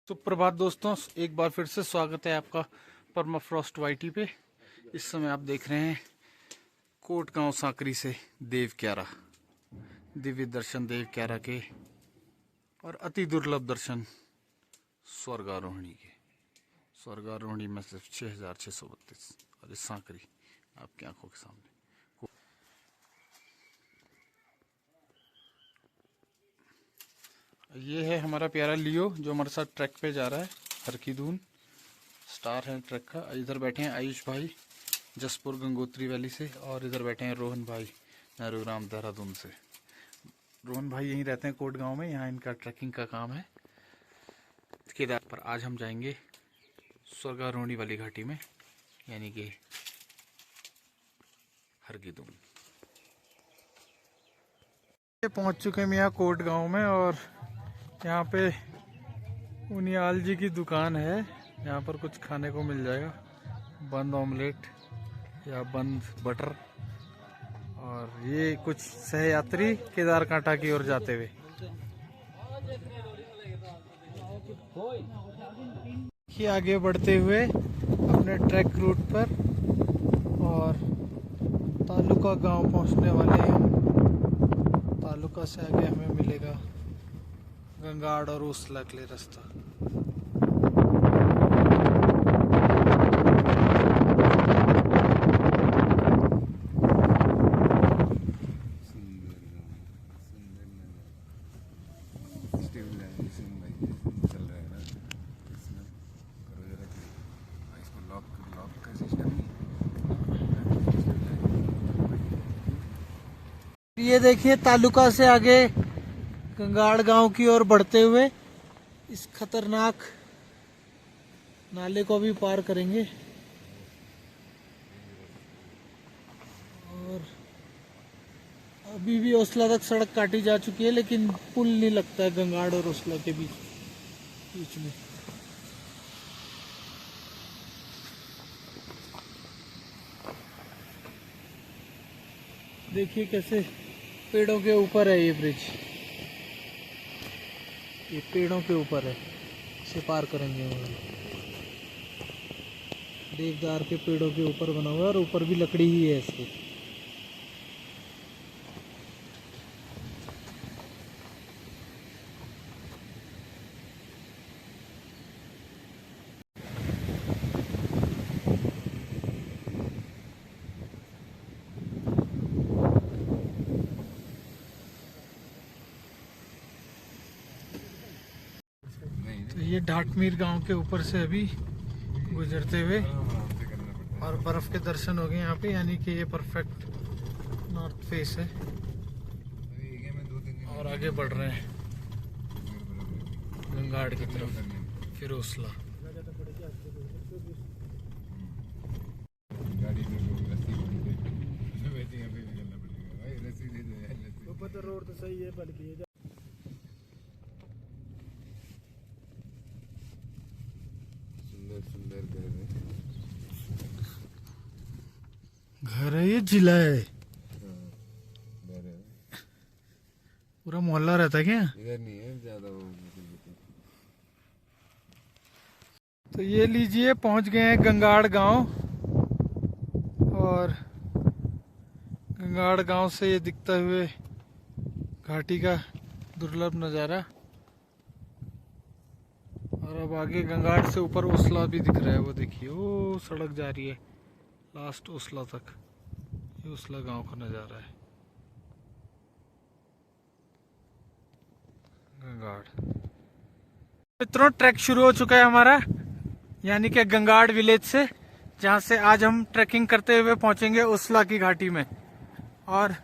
सुप्रभात दोस्तों, एक बार फिर से स्वागत है आपका परमाफ्रॉस्ट वाईटी पे। इस समय आप देख रहे हैं कोटगांव सांकरी से देव क्यारा, दिव्य दर्शन देव क्यारा के और अति दुर्लभ दर्शन स्वर्गारोहणी के। स्वर्गारोहणी में सिर्फ 6632 और इस सांकरी आपकी आंखों के सामने। ये है हमारा प्यारा लियो जो हमारे साथ ट्रैक पे जा रहा है। हर की दून स्टार है ट्रैक का। इधर बैठे हैं आयुष भाई जसपुर गंगोत्री वैली से, और इधर बैठे हैं रोहन भाई नरुग्राम देहरादून से। रोहन भाई यहीं रहते हैं कोटगांव में, यहाँ इनका ट्रैकिंग का काम है केदार पर। आज हम जाएंगे स्वर्गारोहणी वाली घाटी में, यानी कि हर की दून। पहुंच चुके हैं यहाँ कोटगांव में, और यहाँ पे उनियाल जी की दुकान है। यहाँ पर कुछ खाने को मिल जाएगा, बंद ऑमलेट या बंद बटर। और ये कुछ सहयात्री केदारकांठा की ओर जाते हुए। ये आगे बढ़ते हुए अपने ट्रैक रूट पर, और तालुका गांव पहुंचने वाले हैं हम। तालुका से आगे हमें मिलेगा गंगाड़ और उसला के लिए रास्ता। ये देखिए तालुका से आगे गंगाड़ गांव की ओर बढ़ते हुए इस खतरनाक नाले को भी पार करेंगे। और अभी भी ओसला तक सड़क काटी जा चुकी है, लेकिन पुल नहीं लगता है गंगाड़ और ओसला के बीच में। देखिए कैसे पेड़ों के ऊपर है ये ब्रिज। ये पेड़ों के ऊपर है, इसे पार करेंगे। देवदार के पेड़ों के ऊपर बना हुआ है, और ऊपर भी लकड़ी ही है इसकी। तो ये ढाटमीर गांव के ऊपर से अभी गुजरते हुए, और बर्फ के दर्शन हो गए यहाँ पे, यानी कि ये परफेक्ट नॉर्थ फेस है। और आगे बढ़ रहे हैं गंगाड़ की तरफ, फिर ओसला। रोड तो सही है, बल्कि घर है, ये जिला है। पूरा मोहल्ला रहता है क्या? इधर नहीं है ज्यादा। तो ये लीजिए पहुंच गए हैं गंगाड़ गांव, और गंगाड़ गांव से ये दिखता हुए घाटी का दुर्लभ नज़ारा। और अब आगे गंगाड़ से ऊपर ओसला भी दिख रहा है, वो देखिए वो सड़क जा रही है लास्ट ओसला तक। ये ओसला गांव का नज़ारा है गंगाड़। मित्रों, ट्रैक शुरू हो चुका है हमारा, यानी कि गंगाड़ विलेज से, जहां से आज हम ट्रैकिंग करते हुए पहुंचेंगे ओसला की घाटी में, और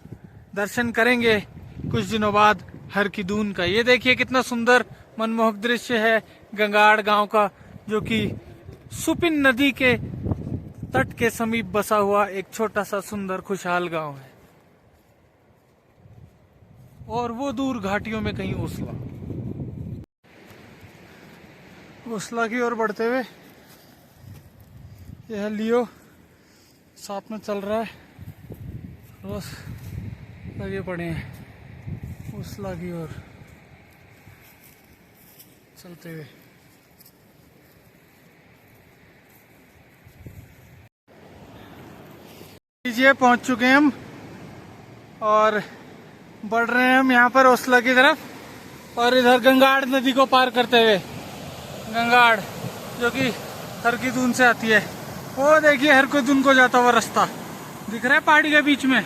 दर्शन करेंगे कुछ दिनों बाद हर की दून का। ये देखिए कितना सुंदर मनमोहक दृश्य है गंगाड़ गांव का, जो कि सुपिन नदी के तट के समीप बसा हुआ एक छोटा सा सुंदर खुशहाल गांव है। और वो दूर घाटियों में कहीं ओसला। ओसला की ओर बढ़ते हुए यह लियो साथ में चल रहा है, बस लगे पड़े हैं ओसला की ओर चलते हुए। लीजिए पहुंच चुके हैं हम और बढ़ रहे हैं हम यहाँ पर ओसला की तरफ। और इधर गंगाड़ नदी को पार करते हुए, गंगाड़ जो कि हरकीदून से आती है। वो देखिए हरकीदून को जाता हुआ रास्ता दिख रहा है पहाड़ी के बीच में,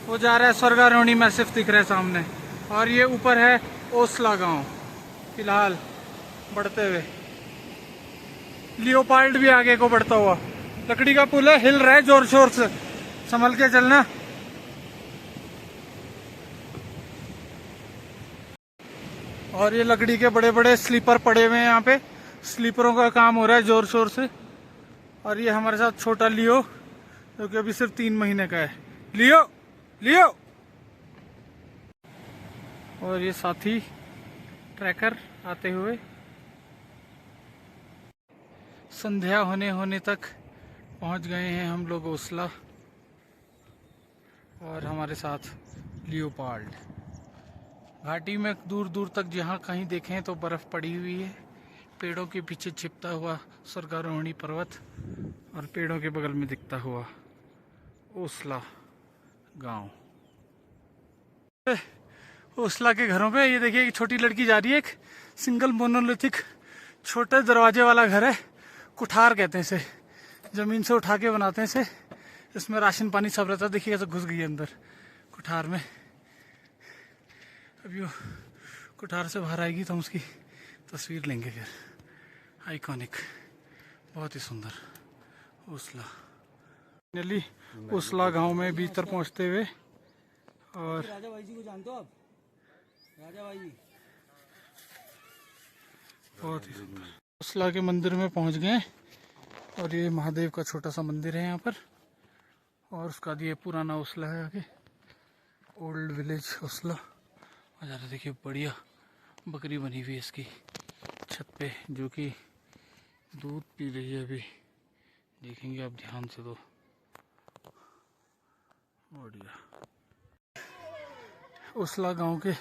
वो जा रहा है स्वर्गारोहणी मैसिफ दिख रहा है सामने। और ये ऊपर है ओसला गांव। फिलहाल बढ़ते हुए लियोपार्ड भी आगे को बढ़ता हुआ। लकड़ी का पुल है, हिल रहा है जोर शोर से, संभल के चलना। और ये लकड़ी के बड़े बड़े स्लीपर पड़े हुए हैं यहाँ पे, स्लीपरों का काम हो रहा है जोर शोर से। और ये हमारे साथ छोटा लियो जो कि अभी सिर्फ 3 महीने का है। लियो लियो। और ये साथी ट्रैकर आते हुए। संध्या होने होने तक पहुंच गए हैं हम लोग ओसला। और हमारे साथ लियोपार्ड। घाटी में दूर दूर तक जहाँ कहीं देखें तो बर्फ पड़ी हुई है, पेड़ों के पीछे छिपता हुआ स्वर्गारोहणी पर्वत और पेड़ों के बगल में दिखता हुआ ओसला गांव। ओसला के घरों पे ये देखिए एक छोटी लड़की जा रही है। एक सिंगल मोनोलिथिक छोटे दरवाजे वाला घर है, कुठार कहते हैं इसे, जमीन से उठा के बनाते हैं इसे। इसमें राशन पानी सब रहता है। देखिएगा तो घुस गई अंदर कुठार में। अभी वो कुठार से बाहर आएगी तो हम उसकी तस्वीर लेंगे फिर। आइकॉनिक, बहुत ही सुंदर ओसला। फाइनली ओसला गांव में भीतर पहुंचते हुए। और राजा भाई जी को जानते हो आप? राजा भाई जी बहुत ही सुंदर ओसला के मंदिर में पहुंच गए। और ये महादेव का छोटा सा मंदिर है यहाँ पर। और उसका ये पुराना ओसला है आगे, ओल्ड विलेज ओसला। और देखिए बढ़िया बकरी बनी हुई है इसकी छत पे, जो कि दूध पी रही है अभी। देखेंगे आप ध्यान से तो बढ़िया। ओसला गांव के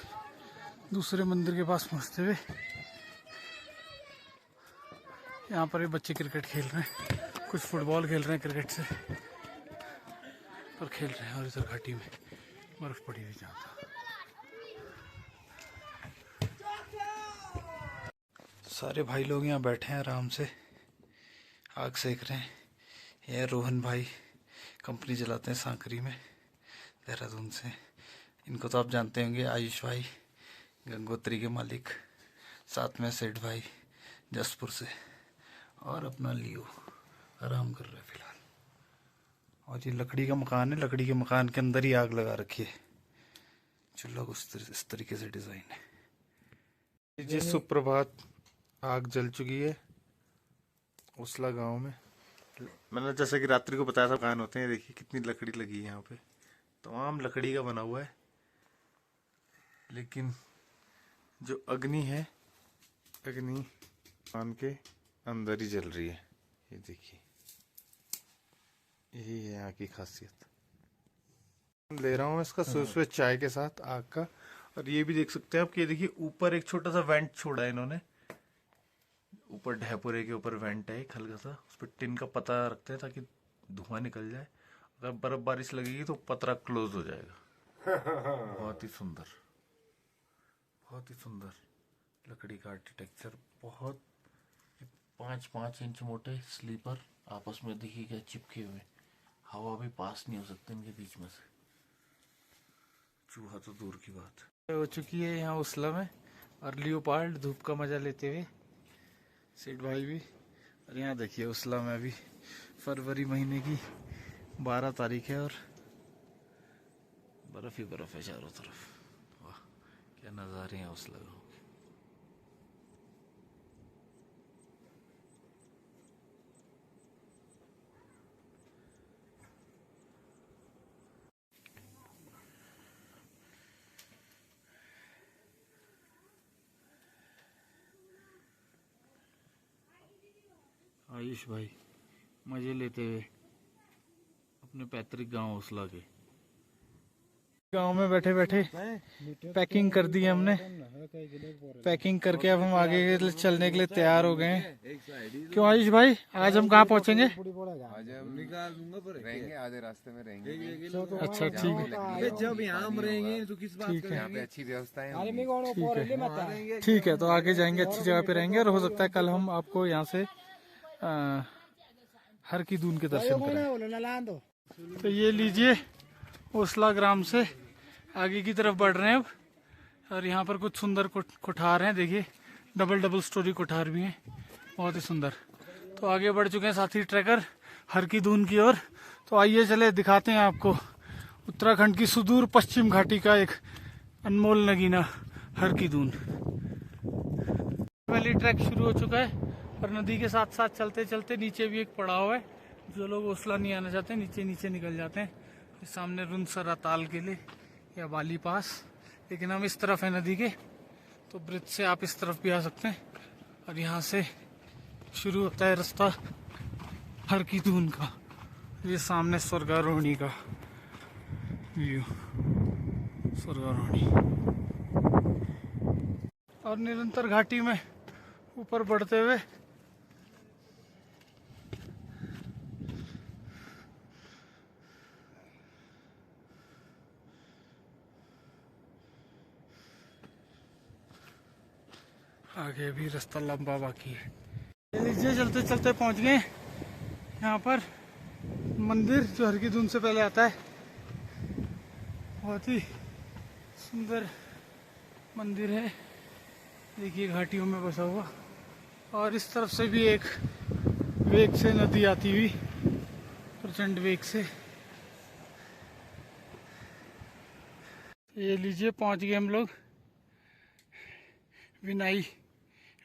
दूसरे मंदिर के पास पहुंचते हुए यहाँ पर ये बच्चे क्रिकेट खेल रहे हैं, कुछ फुटबॉल खेल रहे हैं क्रिकेट से पर खेल रहे हैं। और इधर घाटी में बर्फ पड़ी हुई जहाँ सारे भाई लोग यहाँ बैठे हैं आराम से, आग सेक रहे हैं। यह रोहन भाई कंपनी चलाते हैं सांकरी में, देहरादून से। इनको तो आप जानते होंगे, आयुष भाई गंगोत्री के मालिक, साथ में सेठ भाई जसपुर से। और अपना लियो आराम कर रहे हैं फिलहाल। और ये लकड़ी का मकान है, लकड़ी के मकान के अंदर ही आग लगा रखी है। चूल्हा इस तरीके से डिजाइन है। जी सुप्रभात, आग जल चुकी है ओसला गांव में। मैंने जैसा कि रात्रि को बताया था मकान होते हैं। देखिए कितनी लकड़ी लगी है यहाँ पे, तमाम लकड़ी का बना हुआ है। लेकिन जो अग्नि है, अग्नि मकान के अंदर ही जल रही है। ये देखिए, यही है यहाँ की खासियत। ले रहा हूँ इसका सुबह चाय के साथ आग का। और ये भी देख सकते हैं आप कि ये देखिए ऊपर एक छोटा सा वेंट छोड़ा है इन्होंने। ऊपर ढेपुरे के ऊपर वेंट है एक हल्का सा, उस पर टिन का पतरा रखते हैं ताकि धुआं निकल जाए। अगर बर्फ बारिश लगेगी तो पतरा क्लोज हो जाएगा। बहुत ही सुंदर, बहुत ही सुंदर लकड़ी का आर्किटेक्चर। बहुत 5-5 इंच मोटे स्लीपर आपस में देखिएगा चिपके हुए, हवा भी पास नहीं हो सकती इनके बीच में से। चूहा तो दूर की बात हो चुकी है यहाँ ओसला में। और लियोपार्ड धूप का मजा लेते हुए, सेठ भाई भी। और यहाँ देखिए ओसला में अभी फरवरी महीने की 12 तारीख है और बर्फ ही बर्फ है चारों तरफ। वाह क्या नज़ारे हैं ओसला गाँव के। आयुष भाई मजे लेते हुए अपने पैतृक गांव ओसला के। गांव में बैठे बैठे पैकिंग कर दी हमने। पैकिंग करके अब हम आगे के लिए चलने के लिए तैयार हो गए हैं। क्यों आयुष भाई, आज हम कहाँ पहुँचेंगे? आज हम रहेंगे, आधे रास्ते में रहेंगे। अच्छा ठीक है, जब यहाँ हम रहेंगे तो किस बात का? यहाँ पे अच्छी व्यवस्था है। ठीक है। तो आगे जाएंगे, अच्छी जगह पे रहेंगे और हो सकता है कल हम आपको यहाँ से हर की दून के दर्शन करें। तो ये लीजिए, ओसला ग्राम से आगे की तरफ बढ़ रहे हैं अब। और यहाँ पर कुछ सुंदर कोठार हैं, देखिए डबल स्टोरी कोठार भी हैं, बहुत ही सुंदर। तो आगे बढ़ चुके हैं साथी ट्रैकर हर की दून की ओर। तो आइए चले दिखाते हैं आपको उत्तराखंड की सुदूर पश्चिम घाटी का एक अनमोल नगीना हर की दून। वैली ट्रैक शुरू हो चुका है और नदी के साथ साथ चलते चलते नीचे भी एक पड़ाव है। जो लोग ओसला नहीं आना चाहते नीचे निकल जाते हैं। सामने रुनसरा ताल के लिए या बाली पास, लेकिन हम इस तरफ है नदी के, तो ब्रिज से आप इस तरफ भी आ सकते हैं। और यहाँ से शुरू होता है रास्ता हर की दून का। ये सामने स्वर्गारोहणी का व्यू, स्वर्गारोहणी। और निरंतर घाटी में ऊपर बढ़ते हुए आगे भी रास्ता लंबा बाकी है। लीजिए चलते चलते पहुंच गए यहाँ पर मंदिर जो हर की दून से पहले आता है। बहुत ही सुंदर मंदिर है, देखिए घाटियों में बसा हुआ। और इस तरफ से भी एक वेग से नदी आती हुई, प्रचंड वेग से। ये लीजिए पहुंच गए हम लोग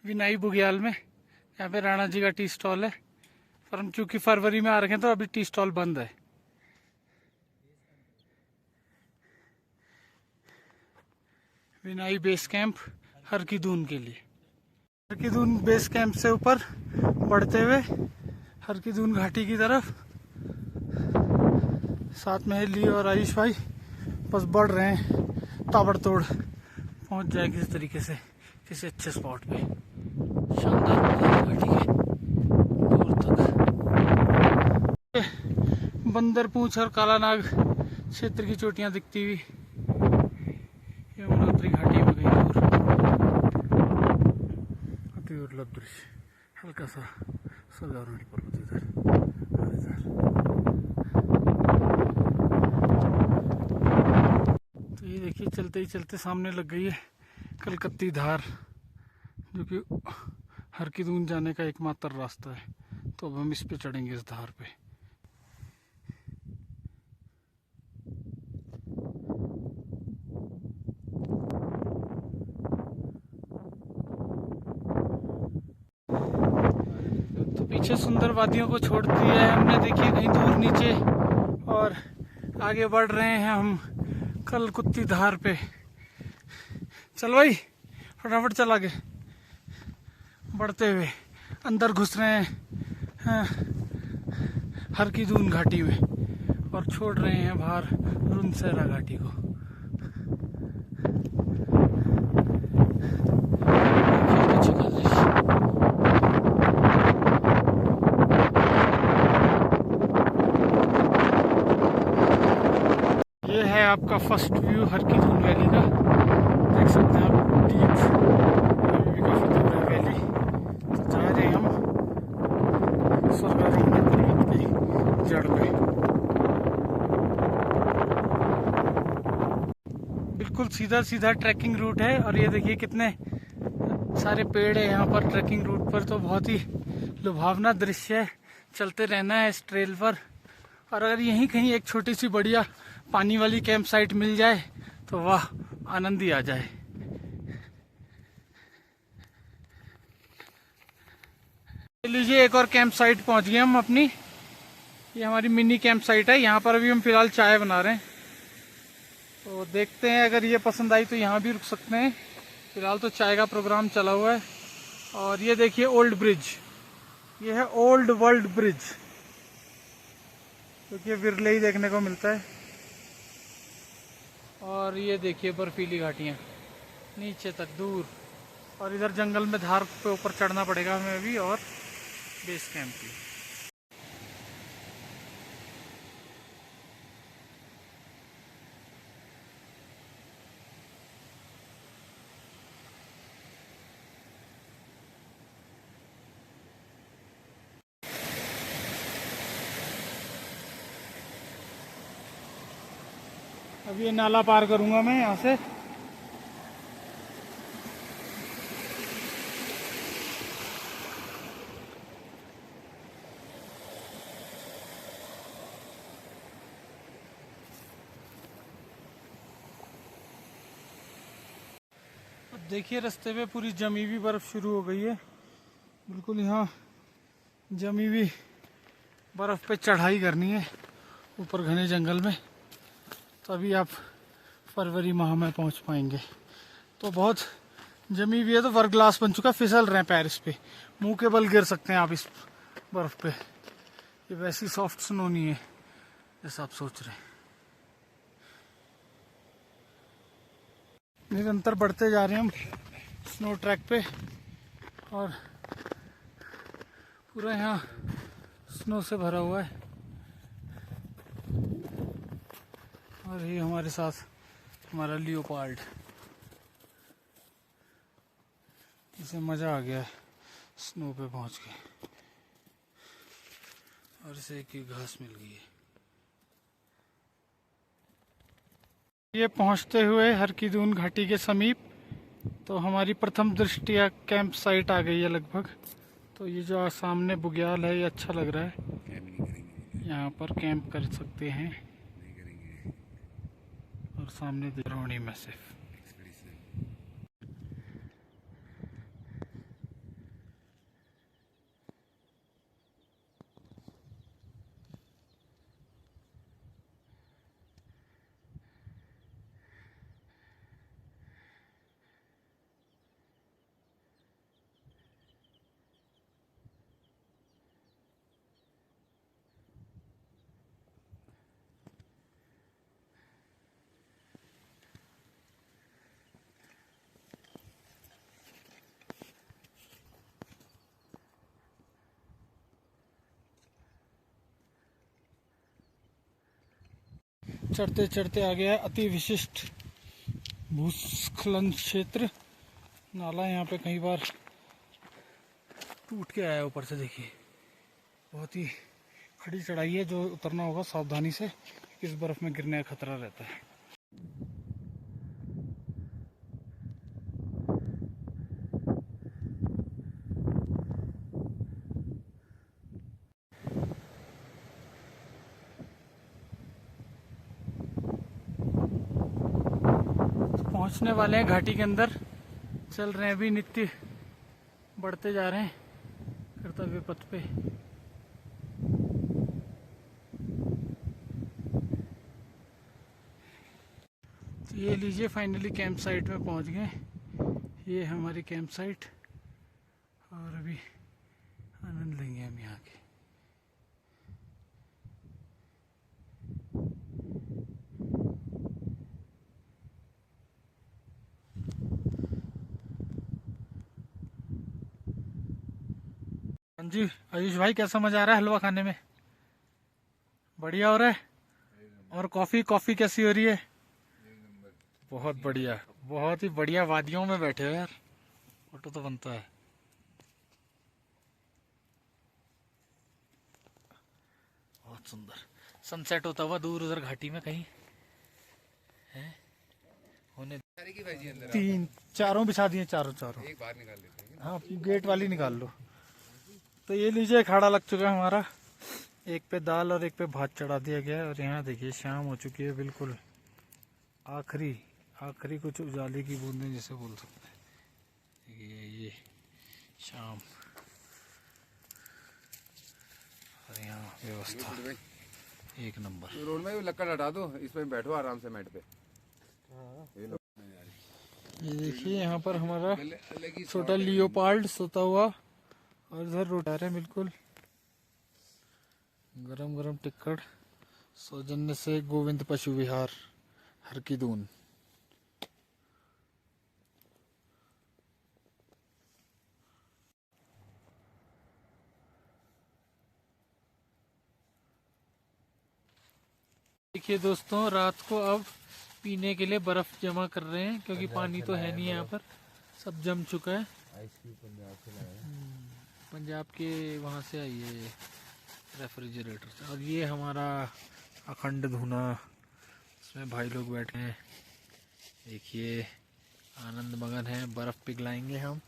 विनाई बुग्याल में। यहाँ पे राणा जी का टी स्टॉल है, पर हम चूंकि फरवरी में आ रखे हैं तो अभी टी स्टॉल बंद है। विनाई बेस कैंप हर की दून के लिए। हर की दून बेस कैंप से ऊपर बढ़ते हुए हर की दून घाटी की तरफ साथ में ली और आयुष भाई बस बढ़ रहे हैं ताबड़तोड़। पहुंच जाएंगे इस तरीके से किसी अच्छे स्पॉट पे। शानदार नजारा घाटी के दूर तक। बंदर पूंछ और काला नाग क्षेत्र की चोटियां दिखती हुई यमुनोत्री घाटी में गई दूर। अति दुर्लभ दृश्य, हल्का सा स्वर्गारोहणी पर्वत इधर और इधर। तो ये देखिए चलते ही चलते सामने लग गई है कलकत्ती धार, जो कि हर की दून जाने का एकमात्र रास्ता है। तो अब हम इस पे चढ़ेंगे, इस धार पे। तो पीछे सुंदर वादियों को छोड़ दिया है हमने, देखिए कहीं दूर नीचे। और आगे बढ़ रहे हैं हम कलकत्ती धार पे। चल भाई फटाफट चल आगे। बढ़ते हुए अंदर घुस रहे हैं हर की दून घाटी में और छोड़ रहे हैं बाहर रुनसेरा घाटी को। ये है आपका फर्स्ट व्यू हर की दून वैली का, देख सकते हैं आप। डीप अभी भी काफी दूर है वैली। तो जा रहे हैं हम स्वर्गारोहणी पर्वत की जड़ पे। बिल्कुल सीधा सीधा ट्रैकिंग रूट है। और ये देखिए कितने सारे पेड़ है यहाँ पर ट्रैकिंग रूट पर। तो बहुत ही लुभावना दृश्य है, चलते रहना है इस ट्रेल पर। और अगर यहीं कहीं एक छोटी सी बढ़िया पानी वाली कैंप साइट मिल जाए तो वाह, आनंद ही आ जाए। लीजिए एक और कैंप साइट पहुंच गए हम अपनी। ये हमारी मिनी कैंप साइट है। यहाँ पर अभी हम फिलहाल चाय बना रहे हैं, तो देखते हैं अगर ये पसंद आई तो यहाँ भी रुक सकते हैं। फिलहाल तो चाय का प्रोग्राम चला हुआ है। और ये देखिए ओल्ड ब्रिज, ये है ओल्ड वर्ल्ड ब्रिज, क्योंकि विरले ही देखने को मिलता है। और ये देखिए बर्फीली घाटियाँ नीचे तक दूर, और इधर जंगल में धार पे ऊपर चढ़ना पड़ेगा हमें अभी, और बेस कैंप भी। अब ये नाला पार करूंगा मैं यहाँ से। अब देखिए रास्ते में पूरी जमी हुई बर्फ शुरू हो गई है, बिल्कुल यहाँ जमी हुई बर्फ पे चढ़ाई करनी है ऊपर घने जंगल में, तभी आप फरवरी माह में पहुंच पाएंगे। तो बहुत जमी हुई है, तो वर्गलास बन चुका, फिसल रहे हैं पैर इस पे, मुंह के बल गिर सकते हैं आप इस बर्फ पे। ये वैसी सॉफ्ट स्नो नहीं है जैसा आप सोच रहे हैं। निरंतर बढ़ते जा रहे हैं हम स्नो ट्रैक पे, और पूरा यहाँ स्नो से भरा हुआ है। और ये हमारे साथ हमारा लियोपार्ड, इसे मज़ा आ गया है स्नो पे पहुंच के, और इसे एक घास मिल गई है। ये पहुंचते हुए हरकीदून घाटी के समीप, तो हमारी प्रथम दृष्टिया कैंप साइट आ गई है लगभग। तो ये जो सामने बुग्याल है, ये अच्छा लग रहा है, यहाँ पर कैंप कर सकते हैं। और सामने द्रोणी मैसिव। चढ़ते चढ़ते आ गया अति विशिष्ट भूस्खलन क्षेत्र। नाला यहाँ पे कई बार टूट के आया ऊपर से, देखिए बहुत ही खड़ी चढ़ाई है, जो उतरना होगा सावधानी से, इस बर्फ में गिरने का खतरा रहता है। पहुंचने वाले हैं घाटी के अंदर, चल रहे हैं अभी, नित्य बढ़ते जा रहे हैं कर्तव्य पथ पे। तो ये लीजिए, फाइनली कैंप साइट में पहुंच गए। ये हमारी कैंप साइट, और अभी आनंद लेंगे हम यहाँ के। हाँ जी आयुष भाई, कैसा मजा आ रहा है हलवा खाने में? बढ़िया हो रहा है। और कॉफी कैसी हो रही है? बहुत बढ़िया, बहुत ही बढ़िया। वादियों में बैठे हो यार, फोटो तो बनता है। बहुत सुंदर सनसेट होता हुआ दूर उधर घाटी में कहीं है। होने तीन चारों बिछा दिए, चारों एक बाहर निकाल लेते हैं। हाँ, गेट वाली निकाल लो। तो ये लीजिए, खाड़ा लग चुका है हमारा, एक पे दाल और एक पे भात चढ़ा दिया गया है। और यहाँ देखिए शाम हो चुकी है, बिल्कुल आखिरी कुछ उजाले की बूंदें जिसे बोल सकते हैं। ये शाम, और यहाँ व्यवस्था एक नंबर। रोड में लक्कड़ हटा दो, इसमें बैठो आराम से मैट पे। ये देखिए यहाँ पर हमारा छोटा लियोपार्ड सोता हुआ, और इधर रोटार है बिल्कुल गरम गरम टिक्कड़, सौजन्य से गोविंद पशु विहार हरकीदून। देखिए दोस्तों, रात को अब पीने के लिए बर्फ जमा कर रहे हैं क्योंकि पानी तो है नहीं यहाँ पर, सब जम चुका है। पंजाब के वहाँ से आई है रेफ्रिजरेटर से। और ये हमारा अखंड धुना, इसमें भाई लोग बैठे हैं, देखिए आनंद मगन है, बर्फ पिघलाएंगे हम।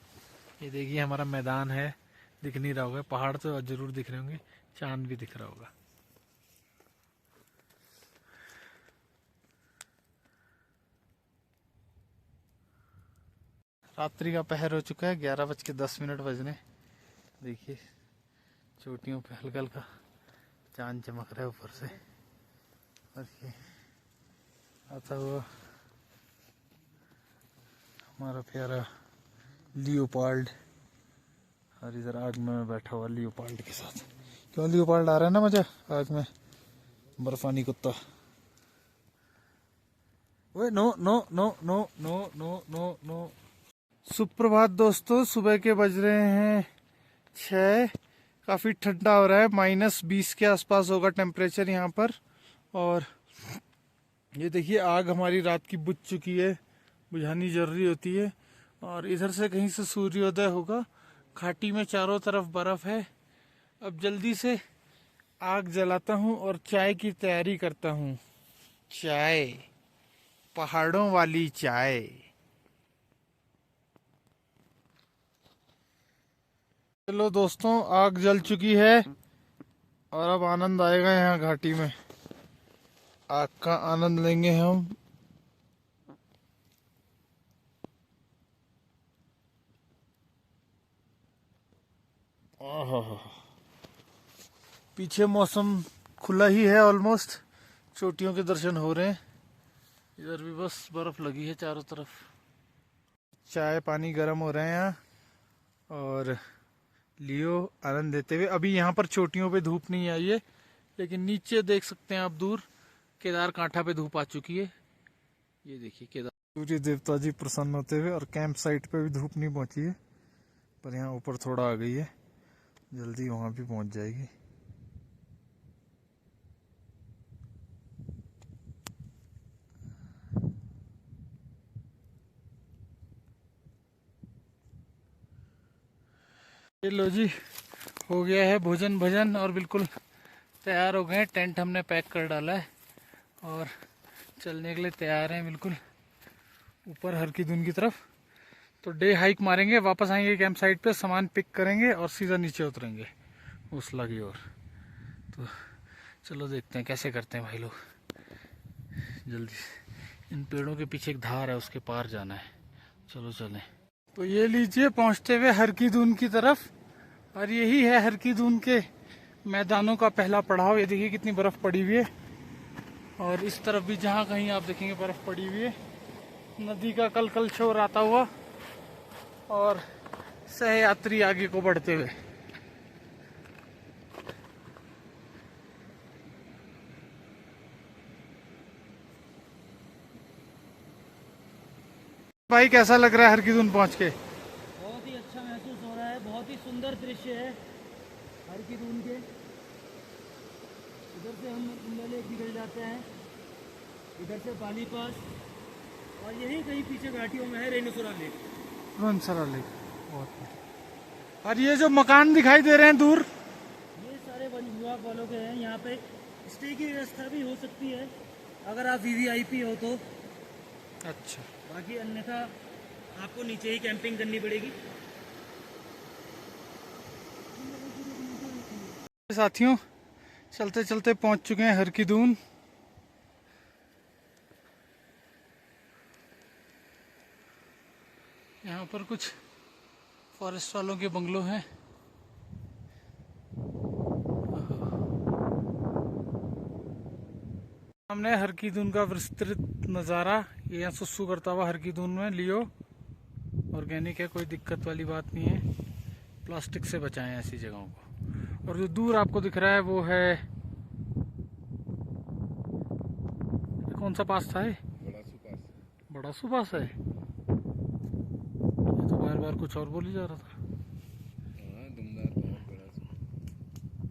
ये देखिए हमारा मैदान है, दिख नहीं रहा होगा, पहाड़ तो जरूर दिख रहे होंगे, चांद भी दिख रहा होगा। रात्रि का पहर हो चुका है, 11:10 बजने। देखिए चोटियों पे हल्का हल्का चांद चमक रहा है ऊपर से। और ये आता हुआ हमारा प्यारा लियोपार्ड, और इधर आग में बैठा हुआ लियोपार्ड के साथ। क्यों लियोपार्ड आ रहा है ना मजा आग में, बर्फानी कुत्ता। ओए no no no no no no no no. सुप्रभात दोस्तों, सुबह के बज रहे हैं 6। काफी ठंडा हो रहा है, -20 के आसपास होगा टेम्परेचर यहाँ पर। और ये देखिए आग हमारी रात की बुझ चुकी है, बुझानी जरूरी होती है। और इधर से कहीं से सूर्योदय होगा, घाटी में चारों तरफ बर्फ है। अब जल्दी से आग जलाता हूँ और चाय की तैयारी करता हूँ। चाय, पहाड़ों वाली चाय। चलो दोस्तों, आग जल चुकी है और अब आनंद आएगा यहाँ घाटी में। आग का आनंद लेंगे हम। आहा, पीछे मौसम खुला ही है ऑलमोस्ट, चोटियों के दर्शन हो रहे हैं। इधर भी बस बर्फ लगी है चारों तरफ। चाय पानी गर्म हो रहे हैं यहाँ, और लियो आनंद लेते हुए। अभी यहाँ पर चोटियों पे धूप नहीं आई है, लेकिन नीचे देख सकते हैं आप दूर केदार कांठा पे धूप आ चुकी है। ये देखिए केदार, सूर्य देवता जी प्रसन्न होते हुए। और कैंप साइट पे भी धूप नहीं पहुंची है, पर यहाँ ऊपर थोड़ा आ गई है, जल्दी वहां भी पहुंच जाएगी। ये लो जी, हो गया है भोजन भजन और बिल्कुल तैयार हो गए। टेंट हमने पैक कर डाला है और चलने के लिए तैयार हैं बिल्कुल ऊपर हरकी-दून की तरफ। तो डे हाइक मारेंगे, वापस आएंगे कैंप साइट पे, सामान पिक करेंगे और सीधा नीचे उतरेंगे उसला की ओर। तो चलो देखते हैं कैसे करते हैं भाई लोग। जल्दी से, इन पेड़ों के पीछे एक धार है, उसके पार जाना है। चलो चलें। तो ये लीजिए पहुंचते हुए हरकी-दून की तरफ, और यही है हरकी-दून के मैदानों का पहला पड़ाव। ये देखिए कितनी बर्फ पड़ी हुई है, और इस तरफ भी जहाँ कहीं आप देखेंगे बर्फ पड़ी हुई है। नदी का कलकल शोर आता हुआ और सहयात्री आगे को बढ़ते हुए। भाई कैसा लग रहा है हरकी-दून पहुंच के? बहुत ही अच्छा महसूस हो रहा है, बहुत ही सुंदर दृश्य है हरकी-दून के। इधर से हम इंडिया लेक निकल जाते हैं, इधर से पानी पास, और यही कहीं पीछे घाटियों में है रेणुसरा लेक। रेणुसरा लेक, बहुत बढ़िया। और ये जो मकान दिखाई दे रहे हैं दूर, ये सारे वन विभाग वालों के हैं। यहाँ पे स्टे की व्यवस्था भी हो सकती है अगर आप वीवीआईपी हो तो। अच्छा, बाकी अन्यथा आपको नीचे ही कैंपिंग करनी पड़ेगी। साथियों चलते चलते पहुंच चुके हैं हरकी-दून। यहाँ पर कुछ फॉरेस्ट वालों के बंगलो हैं। हमने हरकी-दून का विस्तृत नज़ारा। ये यहाँ सुसु करता हुआ हरकी-दून में लियो ऑर्गेनिक है, कोई दिक्कत वाली बात नहीं है। प्लास्टिक से बचाएं ऐसी जगहों को। और जो दूर आपको दिख रहा है वो है, कौन सा पास था ये? बड़ा सुपास है। ये तो बार बार कुछ और बोली जा रहा था।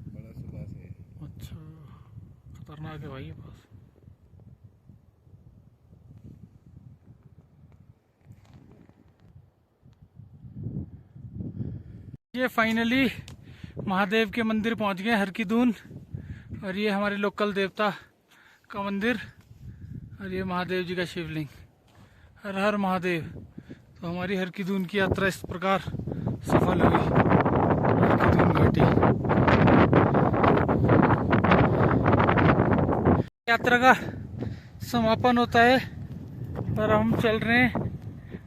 बड़ा सुपास है। अच्छा, खतरनाक है भाई ये पास। ये फाइनली महादेव के मंदिर पहुंच गए हरकीदून। और ये हमारे लोकल देवता का मंदिर और ये महादेव जी का शिवलिंग। हर हर महादेव। तो हमारी हरकीदून की यात्रा इस प्रकार सफल हुई। हरकीदून घाटी यात्रा का समापन होता है और हम चल रहे हैं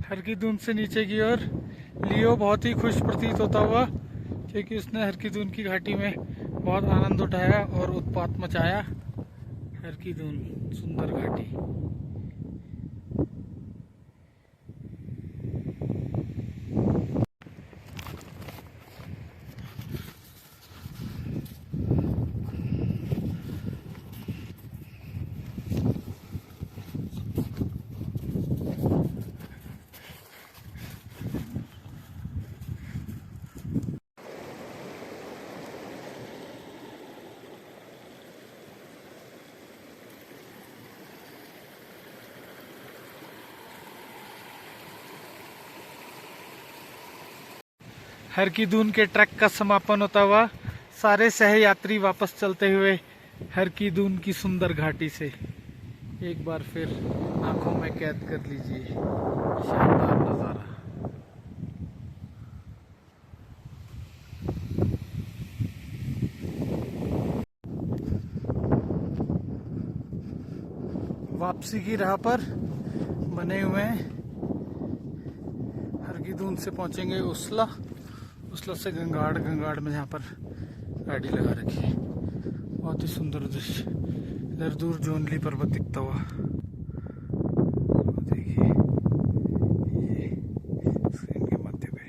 हरकीदून से नीचे की ओर। लियो बहुत ही खुश प्रतीत होता हुआ क्योंकि उसने हरकीदून की घाटी में बहुत आनंद उठाया और उत्पात मचाया। हरकीदून सुंदर घाटी। हरकीदून के ट्रैक का समापन होता हुआ सारे सहयात्री वापस चलते हुए हरकीदून की सुंदर घाटी से एक बार फिर आंखों में कैद कर लीजिए शानदार नजारा। वापसी की राह पर बने हुए हैं। हरकीदून से पहुंचेंगे उसला, उसला से गंगाड़, गंगाड़ में जहाँ पर गाड़ी लगा रखी है। बहुत ही सुंदर दृश्य। इधर दूर जोनली पर्वत दिखता हुआ देखिए, ये स्क्रीन के मध्य पे।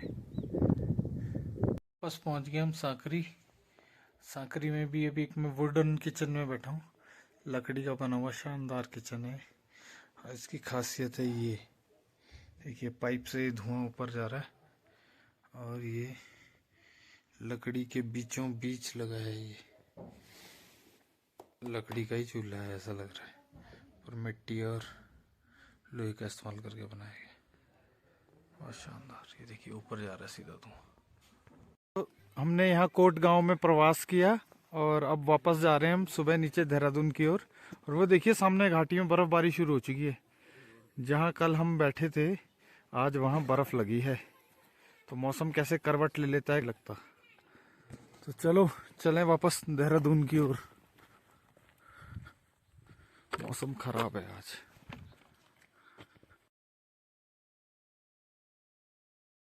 बस पहुंच गए हम साकरी। साकरी में भी अभी एक मैं वुडन किचन में बैठा हूँ। लकड़ी का बना हुआ शानदार किचन है। और इसकी खासियत है ये देखिए, पाइप से धुआं ऊपर जा रहा है और ये लकड़ी के बीचों बीच लगा है। ये लकड़ी का ही चूल्हा है ऐसा लग रहा है, पर मिट्टी और लोहे का इस्तेमाल करके बनाया गया। बहुत शानदार। ये देखिए ऊपर जा रहा है सीधा धुआं। तो हमने यहाँ कोट गांव में प्रवास किया और अब वापस जा रहे हैं हम सुबह नीचे देहरादून की ओर। और वो देखिए सामने घाटी में बर्फबारी शुरू हो चुकी है। जहाँ कल हम बैठे थे आज वहाँ बर्फ लगी है। तो मौसम कैसे करवट ले लेता है लगता। तो चलो चलें वापस देहरादून की ओर। मौसम खराब है आज।